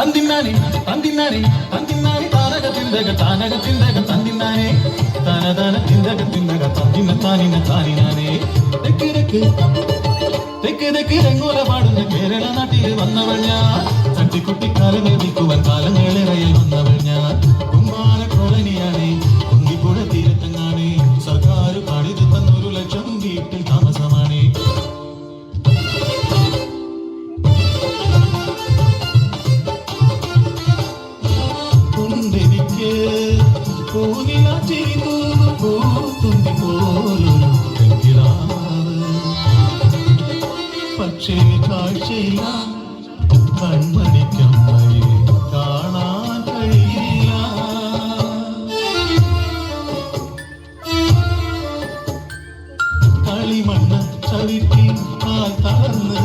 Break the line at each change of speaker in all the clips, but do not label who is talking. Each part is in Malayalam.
തന്തിന്നാനെ തന്തിന്നാനെ തന്തിന്നാനെ താനക തിന്തക തന്തിന്നാനെ തനതന തിന്തക തന്തിന്ന താനിന താനിനാനെ തെക്ക് തെക്ക് രംഗോല പാടുന്ന കേരള നാട്ടിൽ വന്നവൾ ഞാൻ തട്ടിക്കുട്ടിക്കാലം എഴുതിക്കുവാൻ കാലങ്ങളേറയിൽ വന്നവൾ ഞാൻ കുമ്മാന കോളനിയാണ് കുന്നിപ്പുഴ തീരത്തങ്ങാണ് സർക്കാർ പണിത് തന്നൊരു ലക്ഷം വീട്ടിൽ താമസമാണ് കുന്തെനിക്ക് പൂനില ചെയ്തു പൂത്തുമ്പി പോലൊരു പക്ഷേ കാഴ്ചയില്ല കൺമണിക്കമ്മയെ കാണാൻ കഴിയില്ല കളിമണ്ണ് ചവിട്ടി കാൽ തളർന്ന്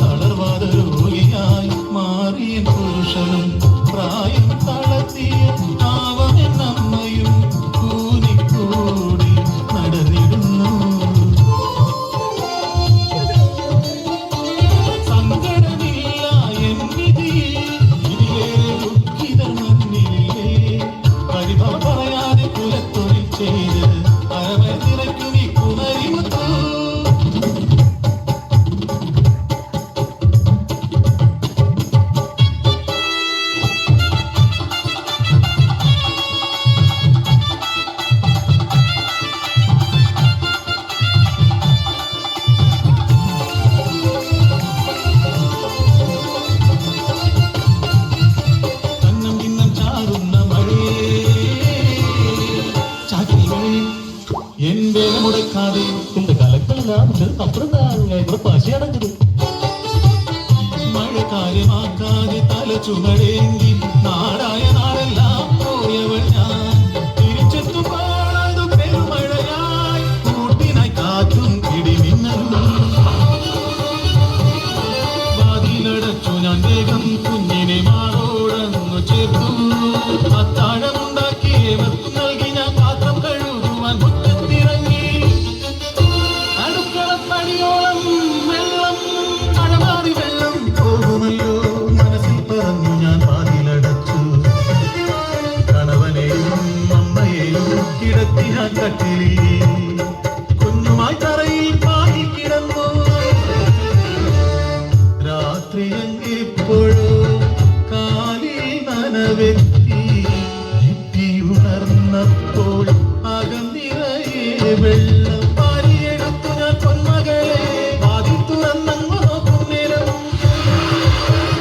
തളർവാദ രോഗിയായി മാറിയ പുരുഷനും പ്രായം തളർത്തിയ പാവമെന്നമ്മയും കൂനിക്കൂടി നടന്നിടുന്നു മുടക്കാതെ இந்த കലക്കെല്ലാം അപ്പുറം പശയടങ്ങത് മഴ കാര്യമാക്കാതെ തല ചുമടേന്തി നാടായ നാടെല്ലാം പോയവൾ ഞാൻ തിരിച്ചെത്തുമ്പോഴതു പെരുമഴയായി കൂട്ടിനായി കാറ്റും ഇടിമിന്നലും വാതിലടച്ചു ഞാൻ വേഗം കുഞ്ഞിനെ മാറോടന്നു ചേർത്തു അത്താഴമുണ്ടാക്കി ഏവർക്കും നൽകി ഞാൻ പാത്രം കഴുകുവാൻ കുഞ്ഞുമായി തറയിൽ പാടി കിടന്നു രാത്രി എപ്പോഴോ കാലിൽ നനവെത്തി ഉണർന്നപ്പോൾ അകന്നിറയെ വെള്ളം പാരിയെടുത്തു ഞാൻ പൊന്മകളെ വാതിൽ തുറന്നങ്ങു നോക്കും നേരം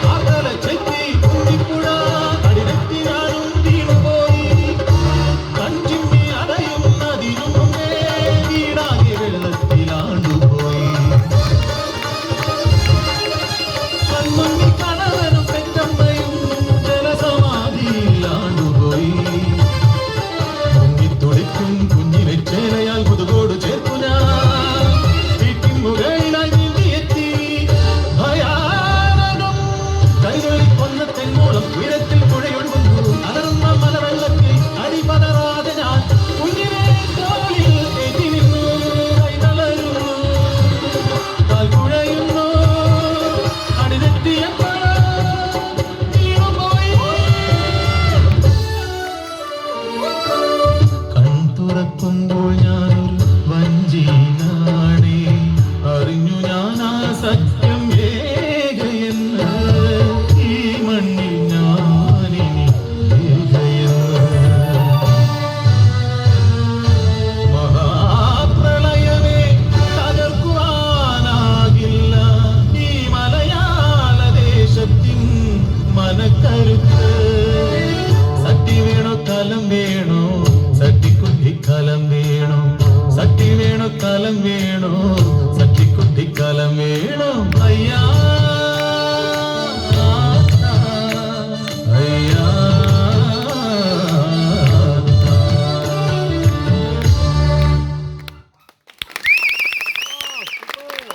ആ തല ചെത്തി കുഞ്ഞിപ്പുഴ അടിരത്തി ഞാനും വീണുപോയി കഞ്ചിമ്മി അടയും ഉയരത്തിൽ